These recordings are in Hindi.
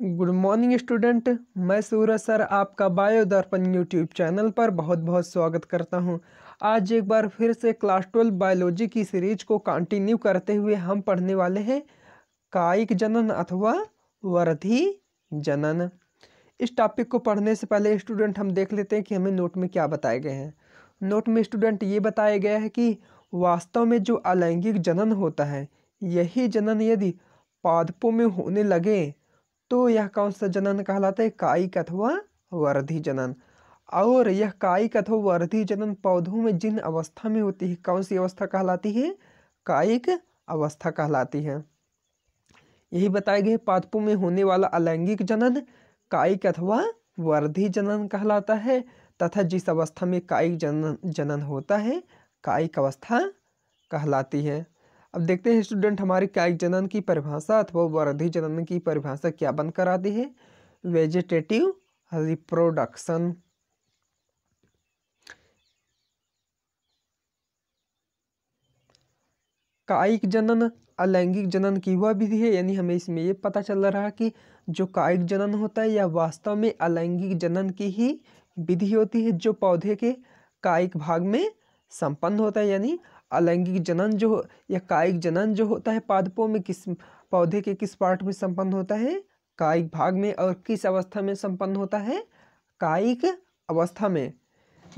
Good morning student. मैं सूरज सर आपका बायो दर्पण यूट्यूब चैनल पर बहुत बहुत स्वागत करता हूं। आज एक बार फिर से क्लास 12 बायोलॉजी की सीरीज को कंटिन्यू करते हुए हम पढ़ने वाले हैं कायिक जनन अथवा वर्धी जनन। इस टॉपिक को पढ़ने से पहले स्टूडेंट हम देख लेते हैं कि हमें नोट में क्या बताए गए हैं। नोट में स्टूडेंट ये बताया गया है कि वास्तव में जो अलैंगिक जनन होता है, यही जनन यदि पादपों में होने लगे तो यह कौन सा जनन कहलाता है? कायिक अथवा वर्धी जनन। और यह कायिक अथवा वर्धी जनन पौधों में जिन अवस्था में होती है, कौन सी अवस्था कहलाती है? कायिक अवस्था कहलाती है। यही बताए गए पादपों में होने वाला अलैंगिक जनन कायिक अथवा वर्धी जनन कहलाता है, तथा जिस अवस्था में कायिक जनन होता है कायिक अवस्था कहलाती है। अब देखते हैं स्टूडेंट हमारी कायिक जनन की परिभाषा अथवा वर्धी जनन की परिभाषा क्या बनकर आती है। Vegetative reproduction. कायिक जनन अलैंगिक जनन की वह विधि है, यानी हमें इसमें ये पता चल रहा है कि जो कायिक जनन होता है यह वास्तव में अलैंगिक जनन की ही विधि होती है, जो पौधे के कायिक भाग में संपन्न होता है। यानी अलैंगिक जनन जो या कायिक जनन जो होता है पादपों में किस पौधे के किस पार्ट में संपन्न होता है? कायिक भाग में। और किस अवस्था में संपन्न होता है? कायिक अवस्था में।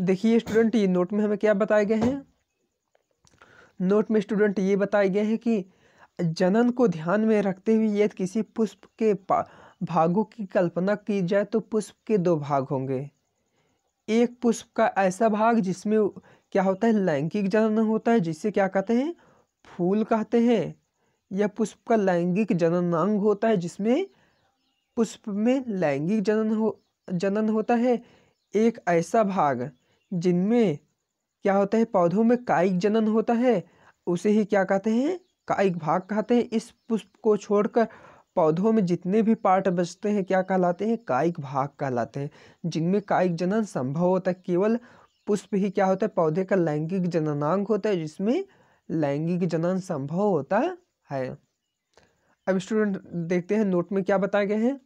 देखिए स्टूडेंट ये नोट में हमें क्या बताए गए हैं। नोट में स्टूडेंट ये बताए गए हैं कि जनन को ध्यान में रखते हुए यदि किसी पुष्प के भागों की कल्पना की जाए तो पुष्प के दो भाग होंगे। एक पुष्प का ऐसा भाग जिसमें क्या होता है? लैंगिक जनन होता है, जिसे क्या कहते हैं? फूल कहते हैं। यह पुष्प का लैंगिक जननांग होता है, जिसमें पुष्प में लैंगिक जनन होता है। एक ऐसा भाग जिनमें क्या होता है? पौधों में कायिक जनन होता है, उसे ही क्या कहते हैं? कायिक भाग कहते हैं। इस पुष्प को छोड़कर पौधों में जितने भी पार्ट बचते हैं क्या कहलाते हैं? कायिक भाग कहलाते हैं, जिनमें कायिक जनन संभव होता है। केवल पुष्प ही क्या होता है? पौधे का लैंगिक जननांग होता है, जिसमें लैंगिक जनन संभव होता है। अब स्टूडेंट देखते हैं नोट में क्या बताए गए हैं।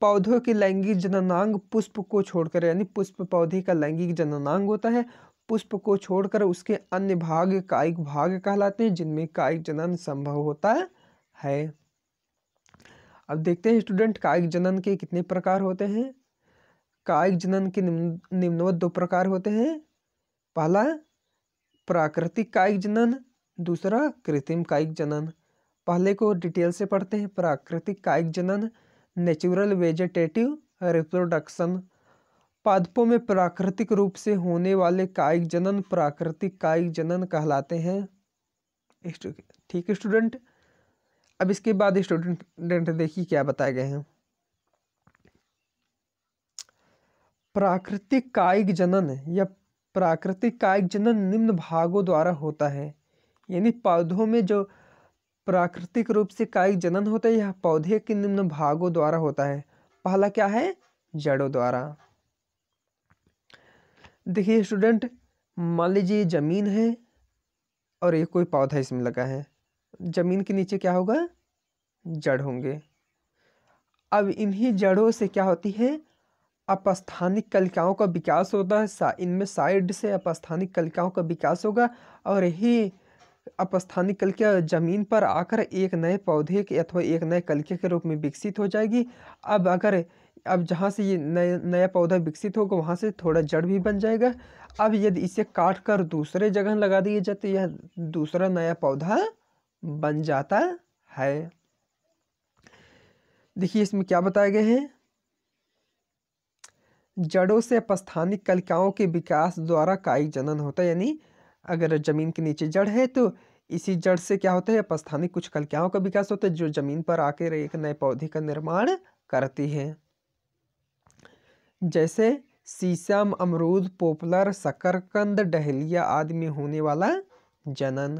पौधों के लैंगिक जननांग पुष्प को छोड़कर, यानी पुष्प पौधे का लैंगिक जननांग होता है, पुष्प को छोड़कर उसके अन्य भाग कायिक भाग कहलाते हैं, जिनमें कायिक जनन संभव होता है। अब देखते हैं स्टूडेंट कायिक जनन के कितने प्रकार होते हैं। कायिक जनन के निम्नवत दो प्रकार होते हैं। पहला प्राकृतिक कायिक जनन, दूसरा कृत्रिम कायिक जनन। पहले को डिटेल से पढ़ते हैं। प्राकृतिक कायिक जनन, नेचुरल वेजिटेटिव रिप्रोडक्शन। पादपों में प्राकृतिक रूप से होने वाले कायिक जनन प्राकृतिक कायिक जनन कहलाते हैं। ठीक है स्टूडेंट। अब इसके बाद स्टूडेंट देखिए क्या बताए गए हैं। प्राकृतिक कायिक जनन या प्राकृतिक कायिक जनन निम्न भागों द्वारा होता है। यानी पौधों में जो प्राकृतिक रूप से कायिक जनन होता है, यह पौधे के निम्न भागों द्वारा होता है। पहला क्या है? जड़ों द्वारा। देखिए स्टूडेंट, मान लीजिए जमीन है और ये कोई पौधा इसमें लगा है। जमीन के नीचे क्या होगा? जड़ होंगे। अब इन्हीं जड़ों से क्या होती है? अपस्थानिक कलिकाओं का विकास होता है। इनमें साइड से अपस्थानिक कलिकाओं का विकास होगा और यही अपस्थानिक कलिका जमीन पर आकर एक नए पौधे के अथवा एक नए कलिके के रूप में विकसित हो जाएगी। अब जहाँ से ये नया पौधा विकसित होगा वहाँ से थोड़ा जड़ भी बन जाएगा। अब यदि इसे काट कर दूसरे जगह लगा दिए जाए तो यह दूसरा नया पौधा बन जाता है। देखिए इसमें क्या बताए गए हैं। जड़ों से अपस्थानिक कलिकाओं के विकास द्वारा कायिक जनन होता है। यानी अगर जमीन के नीचे जड़ है तो इसी जड़ से क्या होता है? अपस्थानिक कुछ कलिकाओं का विकास होता है, जो जमीन पर आकर एक नए पौधे का निर्माण करती है। जैसे शीशम, अमरूद, पोपलर, शकरकंद, डहेलिया आदि में होने वाला जनन।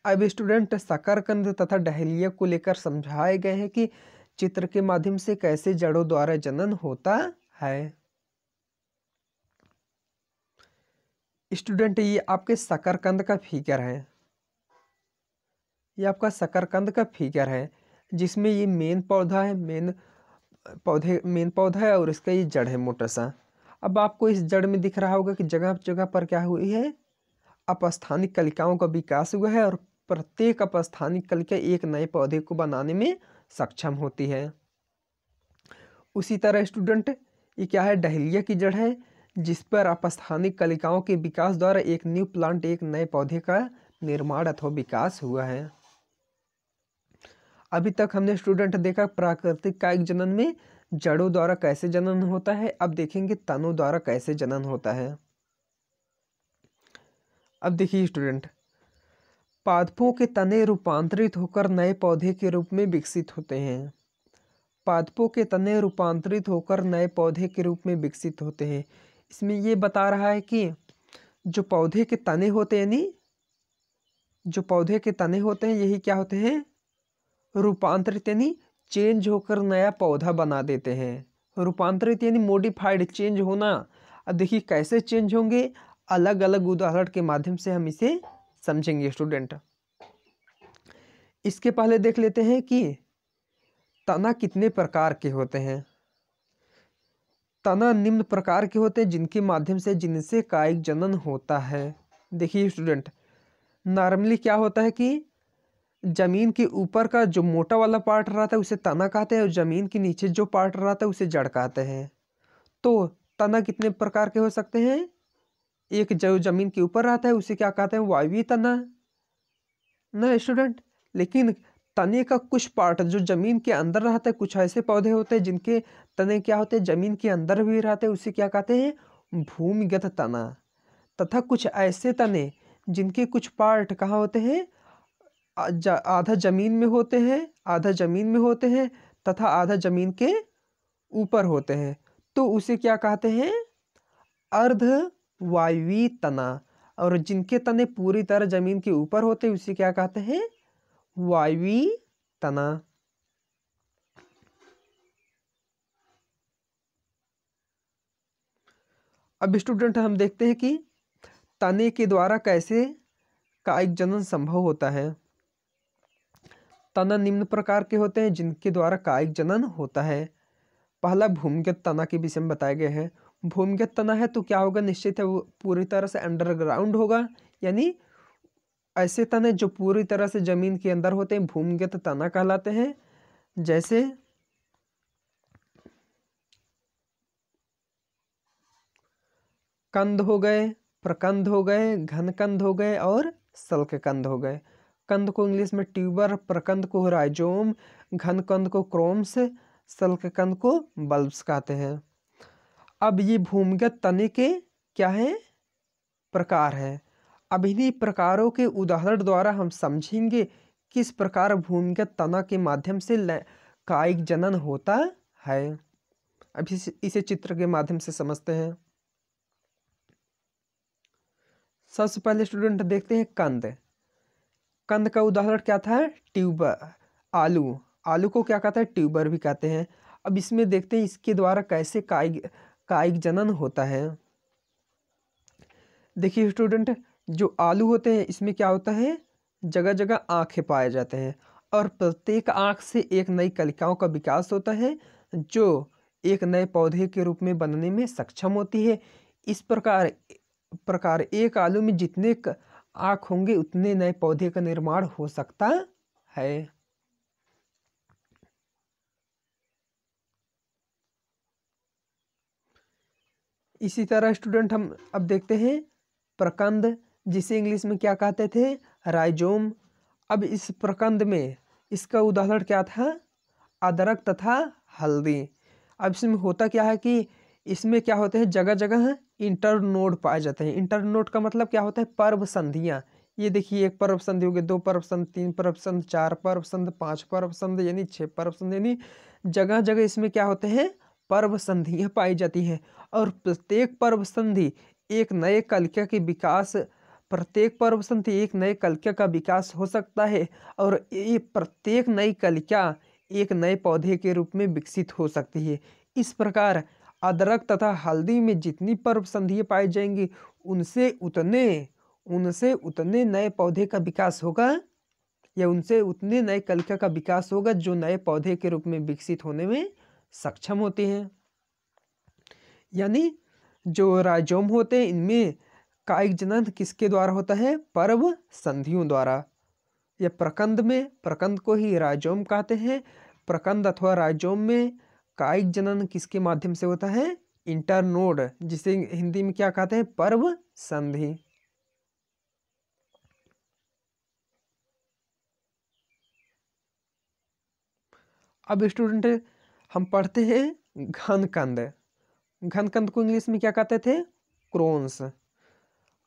अब स्टूडेंट शकरकंद तथा डहेलिया को लेकर समझाए गए हैं कि चित्र के माध्यम से कैसे जड़ों द्वारा जनन होता है। स्टूडेंट ये आपके शकरकंद का फिगर है। ये आपका शकरकंद का फिगर है, जिसमें ये मेन पौधा है, मेन पौधे मेन पौधा है और इसका ये जड़ है मोटा सा। अब आपको इस जड़ में दिख रहा होगा कि जगह जगह पर क्या हुई है, अपस्थानिक कलिकाओं का विकास हुआ है और प्रत्येक अपस्थानिक कलिका एक नए पौधे को बनाने में सक्षम होती है। उसी तरह स्टूडेंट ये क्या है, डहेलिया की जड़ है जिस पर अपस्थानिक कलिकाओं के विकास द्वारा एक न्यू प्लांट, एक नए पौधे का निर्माण अथवा विकास हुआ है। अभी तक हमने स्टूडेंट देखा प्राकृतिक कायिक जनन में जड़ों द्वारा कैसे जनन होता है। अब देखेंगे तनों द्वारा कैसे जनन होता है। अब देखिए स्टूडेंट, पादपों के तने रूपांतरित होकर नए पौधे के रूप में विकसित होते हैं। पादपों के तने रूपांतरित होकर नए पौधे के रूप में विकसित होते हैं। इसमें ये बता रहा है कि जो पौधे के तने होते हैं, यानी जो पौधे के तने होते हैं यही क्या होते हैं, रूपांतरित यानी चेंज होकर नया पौधा बना देते हैं। रूपांतरित यानी मॉडिफाइड, चेंज होना। अब देखिए कैसे चेंज होंगे, अलग अलग उदाहरण के माध्यम से हम इसे समझेंगे स्टूडेंट। इसके पहले देख लेते हैं कि तना कितने प्रकार के होते हैं। तना निम्न प्रकार के होते हैं जिनसे कायिक जनन होता है। देखिए स्टूडेंट, नॉर्मली क्या होता है कि जमीन के ऊपर का जो मोटा वाला पार्ट रहता है उसे तना कहते हैं और जमीन के नीचे जो पार्ट रहता है उसे जड़ कहते हैं। तो तना कितने प्रकार के हो सकते हैं, एक जो जमीन के ऊपर रहता है उसे क्या कहते हैं, वायवीय तना ना स्टूडेंट। लेकिन तने का कुछ पार्ट जो जमीन के अंदर रहता है, कुछ ऐसे पौधे होते हैं जिनके तने क्या होते हैं जमीन के अंदर भी रहते हैं, उसे क्या कहते हैं, भूमिगत तना। तथा कुछ ऐसे तने जिनके कुछ पार्ट कहाँ होते हैं, आधा जमीन में होते हैं, आधा जमीन में होते हैं तथा आधा जमीन के ऊपर होते हैं, तो उसे क्या कहते हैं, अर्धवायवीय तना। और जिनके तने पूरी तरह जमीन के ऊपर होते हैं उसे क्या कहते हैं, वायवीय तना। अब स्टूडेंट हम देखते हैं कि तने के द्वारा कैसे कायिक जनन संभव होता है। तना निम्न प्रकार के होते हैं जिनके द्वारा कायिक जनन होता है। पहला भूमिगत तना के विषय में बताया गया है। भूमिगत तना है तो क्या होगा, निश्चित है वो पूरी तरह से अंडरग्राउंड होगा, यानी ऐसे तने जो पूरी तरह से जमीन के अंदर होते हैं भूमिगत तना कहलाते हैं। जैसे कंद हो गए, प्रकंद हो गए, घनकंद हो गए और सल्ककंद हो गए। कंद को इंग्लिश में ट्यूबर, प्रकंद को राइजोम, घनकंद को क्रोम्स, सल्ककंद को बल्ब्स कहते हैं। अब ये भूमिगत तने के क्या है, प्रकार है। अब इन्हीं प्रकारों के उदाहरण द्वारा हम समझेंगे किस प्रकार भूमिगत तना के माध्यम से कायिक जनन होता है। अब इसे चित्र के माध्यम से समझते हैं। सबसे पहले स्टूडेंट देखते हैं कंद। कंद का उदाहरण क्या था, ट्यूबर। आलू, आलू को क्या कहता है, ट्यूबर भी कहते हैं। अब इसमें देखते हैं इसके द्वारा कैसे कायिक जनन होता है। देखिए स्टूडेंट, जो आलू होते हैं इसमें क्या होता है, जगह जगह आँखें पाए जाते हैं और प्रत्येक आँख से एक नई कलिकाओं का विकास होता है जो एक नए पौधे के रूप में बनने में सक्षम होती है। इस प्रकार एक आलू में जितने आँख होंगे उतने नए पौधे का निर्माण हो सकता है। इसी तरह स्टूडेंट हम अब देखते हैं प्रकंद, जिसे इंग्लिश में क्या कहते थे, राइजोम। अब इस प्रकंद में इसका उदाहरण क्या था, अदरक तथा हल्दी। अब इसमें होता क्या है कि इसमें क्या होते हैं, जगह जगह इंटरनोड पाए जाते हैं। इंटरनोड का मतलब क्या होता है, पर्व संधियाँ। ये देखिए, एक पर्व संधि हो गई, दो पर्व संधि, तीन पर्व संधि, चार पर्व संधि, पांच पर्व संधि, यानी 6 पर्व संधि। यानी जगह जगह इसमें क्या होते हैं, पर्व संधियाँ पाई जाती हैं। और प्रत्येक पर्व संधि एक नए कलिका के विकास प्रत्येक पर्व संधि एक नए कलिका का विकास हो सकता है और ये प्रत्येक नई कलिका एक नए पौधे के रूप में विकसित हो सकती है। इस प्रकार अदरक तथा हल्दी में जितनी पर्व संधियाँ पाई जाएंगी उनसे उतने नए पौधे का विकास होगा या उनसे उतने नए कलिका का विकास होगा जो नए पौधे के रूप में विकसित होने में सक्षम होते हैं। यानी जो राइजोम होते हैं इनमें कायिक जनन किसके द्वारा होता है? पर्व संधियों द्वारा। या प्रकंद में, प्रकंद को ही राइजोम कहते हैं। प्रकंद अथवा राइजोम में कायिक जनन किसके माध्यम से होता है? इंटरनोड, जिसे हिंदी में क्या कहते हैं? पर्व संधि। अब स्टूडेंट हम पढ़ते हैं घनकंद। घनकंद को इंग्लिश में क्या कहते थे? क्रोन्स।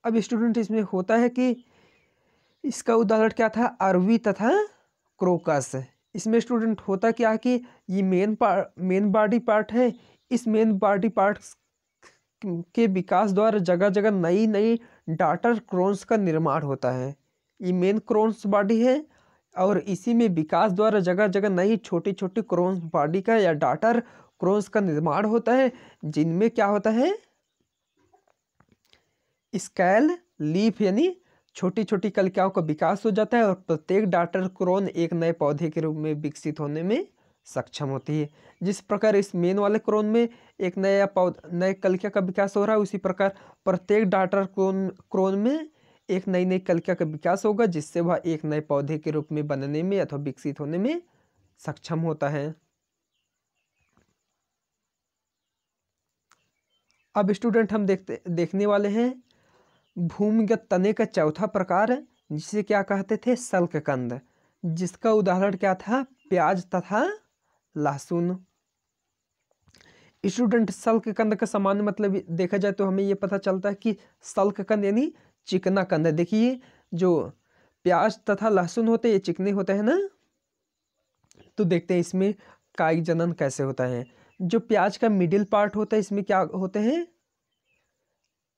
अब स्टूडेंट इसमें होता है कि इसका उदाहरण क्या था? अरवी तथा क्रोकस। इसमें स्टूडेंट होता क्या है कि ये मेन बॉडी पार्ट है। इस मेन बॉडी पार्ट के विकास द्वारा जगह जगह नई नई डाटर क्रोन्स का निर्माण होता है। ये मेन क्रोन्स बॉडी है और इसी में विकास द्वारा जगह जगह नई छोटी छोटी क्रोन्स बॉडी का या डाटर क्रोन्स का निर्माण होता है, जिनमें क्या होता है? स्केल लीफ यानी छोटी छोटी कलिकाओं का विकास हो जाता है और प्रत्येक डाटर क्रोन एक नए पौधे के रूप में विकसित होने में सक्षम होती है। जिस प्रकार इस मेन वाले क्रोन में एक नए कलिका का विकास हो रहा है, उसी प्रकार प्रत्येक डाटर क्रोन में एक नई नई कलिका का विकास होगा, जिससे वह एक नए पौधे के रूप में बनने में अथवा विकसित होने में सक्षम होता है। अब स्टूडेंट हम देखने वाले हैं भूमिगत तने का चौथा प्रकार, जिसे क्या कहते थे? सल्ककंद, जिसका उदाहरण क्या था? प्याज तथा लहसुन। स्टूडेंट सल्ककंद का सामान्य मतलब देखा जाए तो हमें ये पता चलता है कि सल्ककंद यानी चिकना कंद। देखिए जो प्याज तथा लहसुन होते हैं ये चिकने होते हैं ना। तो देखते हैं इसमें कायिक जनन कैसे होता है। जो प्याज का मिडिल पार्ट होता है इसमें क्या होते हैं?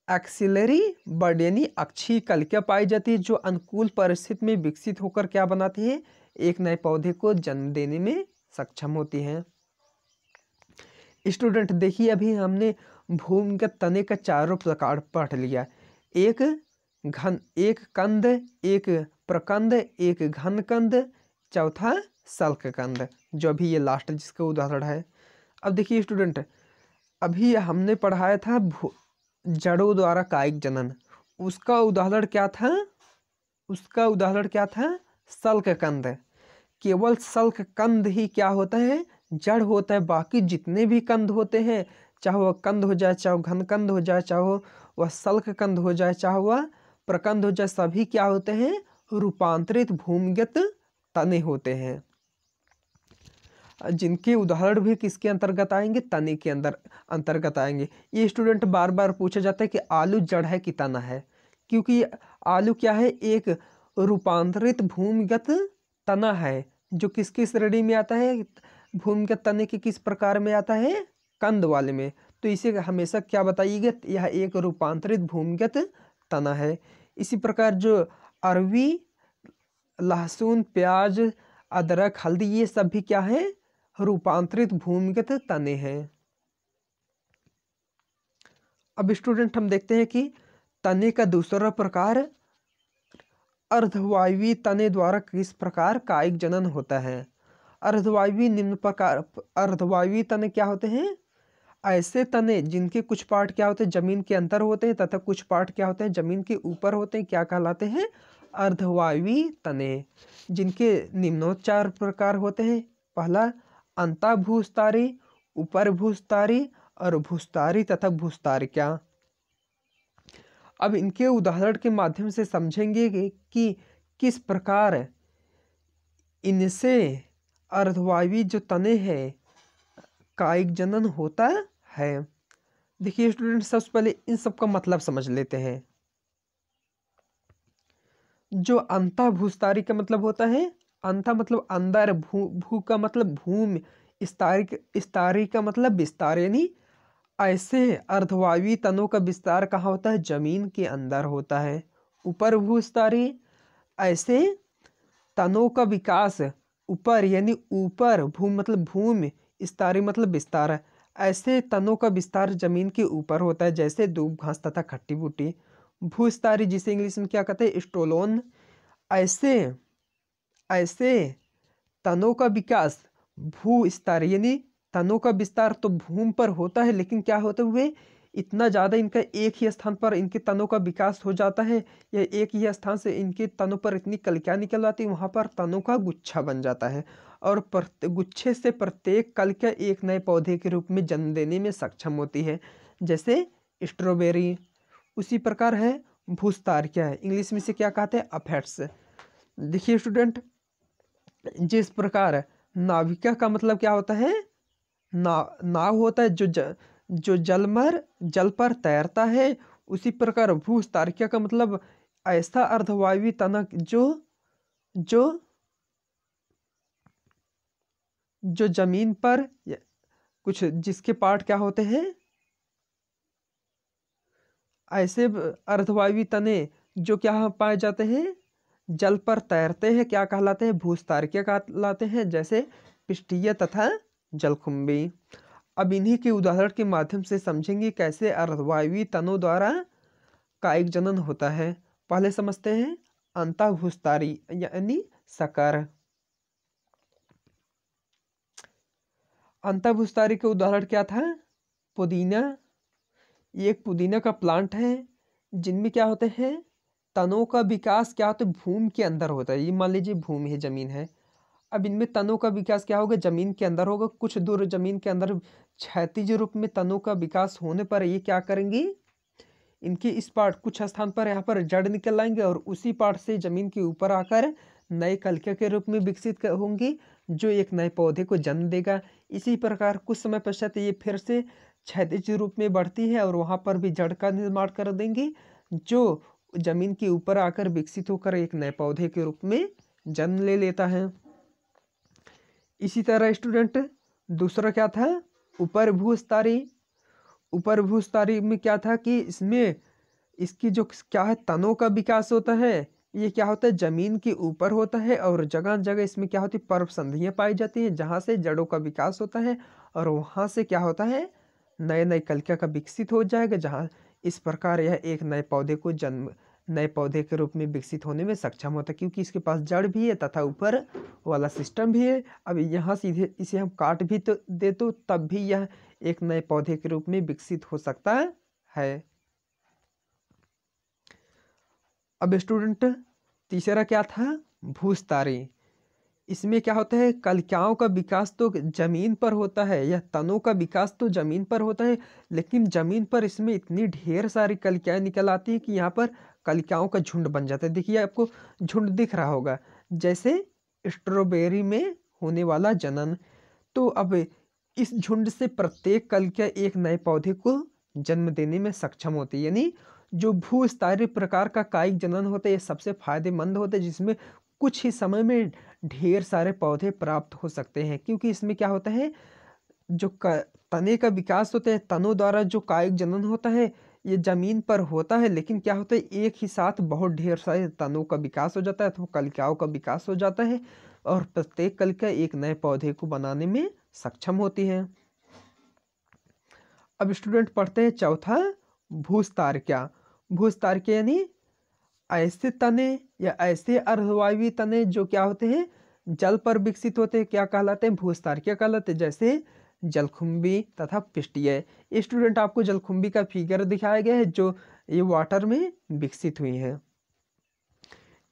एक्सिलरी बड यानी अक्षीय कलिका पाई जाती है, जो अनुकूल परिस्थिति में विकसित होकर क्या बनाती है? एक नए पौधे को जन्म देने में सक्षम होती हैं। स्टूडेंट देखिए अभी हमने भूमिगत तने का चारों प्रकार पढ़ लिया। एक कंद, एक प्रकंद, एक घनकंद, चौथा सल्ककंद, जो अभी ये लास्ट जिसका उदाहरण है। अब देखिए स्टूडेंट अभी हमने पढ़ाया था जड़ों द्वारा कायिक जनन। उसका उदाहरण क्या था? सल्ककंद। केवल सल्ककंद ही क्या होता है? जड़ होता है। बाकी जितने भी कंद होते हैं, चाहे वह कंद हो जाए, चाहे वह घनकंद हो जाए, चाहे वह सल्ककंद हो जाए, चाहे वह प्रकंद हो जाए, सभी क्या होते हैं? रूपांतरित भूमिगत तने होते हैं, जिनके उदाहरण भी किसके अंतर्गत आएंगे? तने के अंतर्गत आएंगे। ये स्टूडेंट बार बार पूछा जाता है कि आलू जड़ है कि तना है, क्योंकि आलू क्या है? एक रूपांतरित भूमिगत तना है, जो किसकी श्रेणी में आता है? भूमिगत तने के किस प्रकार में आता है? कंद वाले में। तो इसे हमेशा क्या बताइएगा? यह एक रूपांतरित भूमिगत तना है। इसी प्रकार जो अरवी, लहसुन, प्याज, अदरक, हल्दी, ये सब भी क्या है? रूपांतरित भूमिगत तने हैं। अब स्टूडेंट हम देखते हैं कि तने का दूसरा प्रकार अर्धवायवीय तने द्वारा किस प्रकार कायिक जनन होता है। अर्धवायवीय निम्न प्रकार। अर्धवायवीय तने क्या होते हैं? ऐसे तने जिनके कुछ पार्ट क्या होते हैं? जमीन के अंदर होते हैं तथा कुछ पार्ट क्या होते हैं? जमीन के ऊपर होते हैं। क्या कहलाते हैं? अर्धवायवीय तने, जिनके निम्नोच्चार प्रकार होते हैं। पहला अंतःभूस्तरी, ऊपर भूस्तरी और भूस्तरी तथा भूस्तरिका। अब इनके उदाहरण के माध्यम से समझेंगे कि किस प्रकार इनसे अर्धवायवीय जो तने हैं कायिक जनन होता है। देखिए स्टूडेंट सबसे पहले इन सब का मतलब समझ लेते हैं। जो अंतःभूस्तरी का मतलब होता है, अंतः मतलब अंदर, भू का मतलब भूमि, स्तरी का मतलब विस्तार, यानी ऐसे अर्धवायवीय तनों का विस्तार कहाँ होता है? जमीन के अंदर होता है। ऊपर भूस्तरी, ऐसे तनों का विकास ऊपर यानी ऊपर, भूमि मतलब भूमि, स्तरी मतलब विस्तार, ऐसे तनों का विस्तार जमीन के ऊपर होता है, जैसे दूब, घास तथा खट्टी बूटी। भूस्तरी जिसे इंग्लिश में क्या कहते हैं? स्टोलोन। ऐसे तनों का विकास भूस्तरी यानी तनों का विस्तार तो भूमि पर होता है, लेकिन क्या होते हुए इतना ज़्यादा इनका एक ही स्थान पर इनके तनों का विकास हो जाता है, या एक ही स्थान से इनके तनों पर इतनी कलिकाएं निकल आती है, वहाँ पर तनों का गुच्छा बन जाता है और गुच्छे से प्रत्येक कलिका एक नए पौधे के रूप में जन्म देने में सक्षम होती है, जैसे स्ट्रॉबेरी। उसी प्रकार है भूस्तार, क्या है इंग्लिश में से क्या कहते हैं, अफेट्स। देखिए स्टूडेंट, जिस प्रकार नाविका का मतलब क्या होता है, नाव होता है जो जल पर तैरता है, उसी प्रकार भूस्तारकीय का मतलब ऐसा अर्धवायवी तना जो जो जमीन पर कुछ जिसके पार्ट क्या होते हैं, ऐसे अर्धवायवी तने जो क्या पाए जाते हैं, जल पर तैरते हैं, क्या कहलाते हैं, भूस्तारकीय कहलाते हैं, जैसे पिस्टीय तथा जलकुंभी। अब इन्हीं के उदाहरण के माध्यम से समझेंगे कैसे अर्धवायवी तनों द्वारा कायिक जनन होता है। पहले समझते हैं अंतःभूस्तारी यानी सकर। अंतःभूस्तारी के उदाहरण क्या था, पुदीना। ये एक पुदीना का प्लांट है जिनमें क्या होते हैं, तनों का विकास क्या होता है, भूमि के अंदर होता है। ये मान लीजिए भूमि है, जमीन है। अब इनमें तनों का विकास क्या होगा, जमीन के अंदर होगा। कुछ दूर जमीन के अंदर क्षैतिज रूप में तनों का विकास होने पर ये क्या करेंगी, इनके इस पार्ट कुछ स्थान पर यहाँ पर जड़ निकल आएंगे और उसी पार्ट से जमीन के ऊपर आकर नए कलिका के रूप में विकसित होंगी, जो एक नए पौधे को जन्म देगा। इसी प्रकार कुछ समय पश्चात ये फिर से क्षैतिज रूप में बढ़ती है और वहाँ पर भी जड़ का निर्माण कर देंगी, जो जमीन के ऊपर आकर विकसित होकर एक नए पौधे के रूप में जन्म ले लेता है। इसी तरह स्टूडेंट दूसरा क्या था, ऊपर भूस्तारी। ऊपर भूस्तारी में क्या था कि इसमें इसकी जो क्या है, तनों का विकास होता है। ये क्या होता है, जमीन के ऊपर होता है और जगह जगह इसमें क्या होती है, पर्व संधियाँ पाई जाती हैं, जहाँ से जड़ों का विकास होता है और वहाँ से क्या होता है, नए नए कलिका का विकसित हो जाएगा, जहाँ इस प्रकार यह एक नए पौधे के रूप में विकसित होने में सक्षम होता है, क्योंकि इसके पास जड़ भी है तथा ऊपर वाला सिस्टम भी है। अब यहाँ सीधे इसे हम काट भी तो दे तो तब भी यह एक नए पौधे के रूप में विकसित हो सकता है। अब स्टूडेंट तीसरा क्या था, भूस्तारी। इसमें क्या होता है, कलिकाओं का विकास तो जमीन पर होता है, या तनों का विकास तो जमीन पर होता है, लेकिन जमीन पर इसमें इतनी ढेर सारी कलिकाएं निकल आती है कि यहाँ पर कलिकाओं का झुंड बन जाता है। देखिए आपको झुंड दिख रहा होगा, जैसे स्ट्रॉबेरी में होने वाला जनन। तो अब इस झुंड से प्रत्येक कलिका एक नए पौधे को जन्म देने में सक्षम होती है। यानी जो भूस्तारी प्रकार का कायिक जनन होता है, ये सबसे फायदेमंद होता है, जिसमें कुछ ही समय में ढेर सारे पौधे प्राप्त हो सकते हैं। क्योंकि इसमें क्या होता है, जो तने का विकास होता है, तनों द्वारा जो कायिक जनन होता है, ये जमीन पर होता है, लेकिन क्या होता है, एक ही साथ बहुत ढेर सारे तनों का विकास हो जाता है, तो कलिकाओं का विकास हो जाता है और प्रत्येक कलिका एक नए पौधे को बनाने में सक्षम होती है। अब स्टूडेंट पढ़ते हैं चौथा, भूस्तारकीय। भूस्तारकीय यानी ऐसे तने या ऐसे अर्धवायवी तने जो क्या होते हैं, जल पर विकसित होते हैं, क्या कहलाते हैं, भूस्तारकीय कहलाते हैं, जैसे जलकुंभी तथा पिस्टीय। स्टूडेंट आपको जलकुंभी का फिगर दिखाया गया है, जो ये वाटर में विकसित हुई है।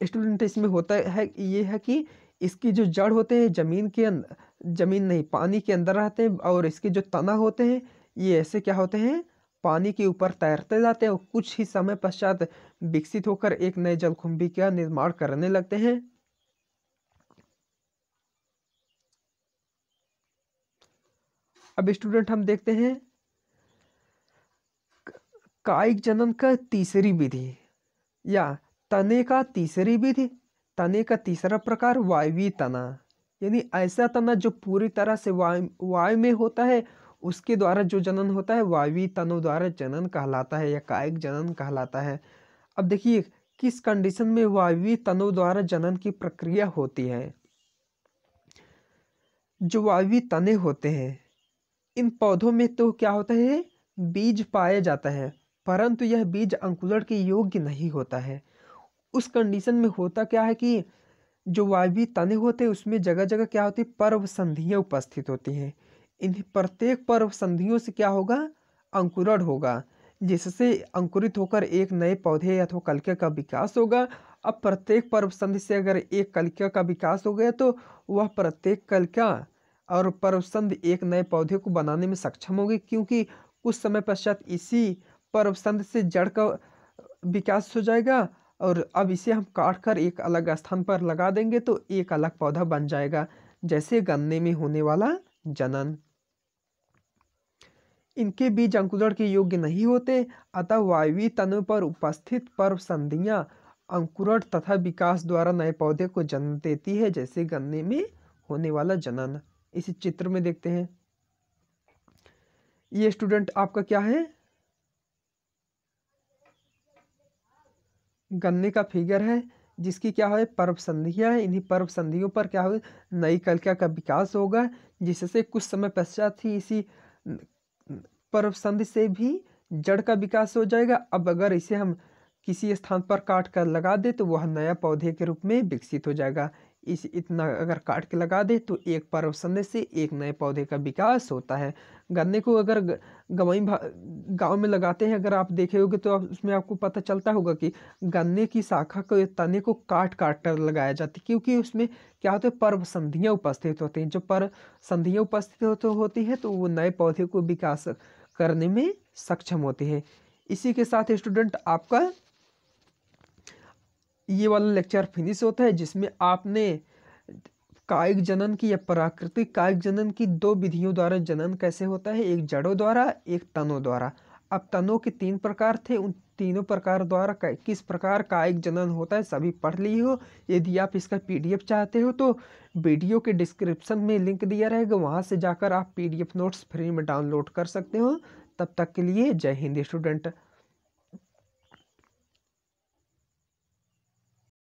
स्टूडेंट इसमें होता है ये है कि इसकी जो जड़ होते हैं जमीन नहीं, पानी के अंदर रहते हैं, और इसके जो तना होते हैं ये ऐसे क्या होते हैं, पानी के ऊपर तैरते जाते हैं और कुछ ही समय पश्चात विकसित होकर एक नए जलकुंभी का निर्माण करने लगते हैं। अब स्टूडेंट हम देखते हैं कायिक जनन का तीसरी विधि, या तने का तीसरी विधि। तने का तीसरा प्रकार वायवीय तना, यानी ऐसा तना जो पूरी तरह से वायु में होता है, उसके द्वारा जो जनन होता है वायवीय तनों द्वारा जनन कहलाता है या कायिक जनन कहलाता है। अब देखिए किस कंडीशन में वायवीय तनों द्वारा जनन की प्रक्रिया होती है। जो वायवीय तने होते हैं, इन पौधों में तो क्या होता है, बीज पाया जाता है, परंतु यह बीज अंकुरण के योग्य नहीं होता है। उस कंडीशन में होता क्या है कि जो वायवीय तने होते हैं उसमें जगह जगह क्या होती है, पर्व संधियाँ उपस्थित होती हैं। इन प्रत्येक पर्व संधियों से क्या होगा, अंकुरण होगा, जिससे अंकुरित होकर एक नए पौधे अथवा कलिका का विकास होगा। अब प्रत्येक पर्व संधि से अगर एक कलिका का विकास हो गया तो वह प्रत्येक कलिका और पर्व संधि एक नए पौधे को बनाने में सक्षम होगी, क्योंकि कुछ समय पश्चात इसी पर्व संधि से जड़ का विकास हो जाएगा और अब इसे हम काट कर एक अलग स्थान पर लगा देंगे तो एक अलग पौधा बन जाएगा, जैसे गन्ने में होने वाला जनन। इनके बीज अंकुरण के योग्य नहीं होते, अतः वायवीय तनों पर उपस्थित पर्व संधियां अंकुरण तथा विकास द्वारा नए पौधे को जन्म देती है, जैसे गन्ने में होने वाला जनन। इस चित्र में देखते हैं, ये स्टूडेंट आपका क्या है, गन्ने का फिगर है, जिसकी क्या है, पर्व संधियां है। इन्हीं पर्व संधियों पर क्या हो, नई कलिका का विकास होगा, जिससे कुछ समय पश्चात ही इसी पर्व संधि से भी जड़ का विकास हो जाएगा। अब अगर इसे हम किसी स्थान पर काट कर लगा दे तो वह नया पौधे के रूप में विकसित हो जाएगा। इस इतना अगर काट के लगा दे तो एक पर्व संधि से एक नए पौधे का विकास होता है। गन्ने को अगर गवई गांव में लगाते हैं, अगर आप देखे होगे तो उसमें आपको पता चलता होगा कि गन्ने की शाखा को, तने को काट काट कर लगाया जाता है, क्योंकि उसमें क्या होता है, पर्व संधियां उपस्थित होती हैं। जो पर्व संधियां उपस्थित होती है तो वो नए पौधे को विकास करने में सक्षम होते हैं। इसी के साथ स्टूडेंट आपका ये वाला लेक्चर फिनिश होता है, जिसमें आपने कायिक जनन की या प्राकृतिक कायिक जनन की दो विधियों द्वारा जनन कैसे होता है, एक जड़ों द्वारा, एक तनों द्वारा। अब तनों के 3 प्रकार थे, उन तीनों प्रकार द्वारा किस प्रकार कायिक जनन होता है सभी पढ़ ली हो। यदि आप इसका PDF चाहते हो तो वीडियो के डिस्क्रिप्शन में लिंक दिया रहेगा, वहाँ से जाकर आप PDF नोट्स फ्री में डाउनलोड कर सकते हो। तब तक के लिए जय हिंद स्टूडेंट।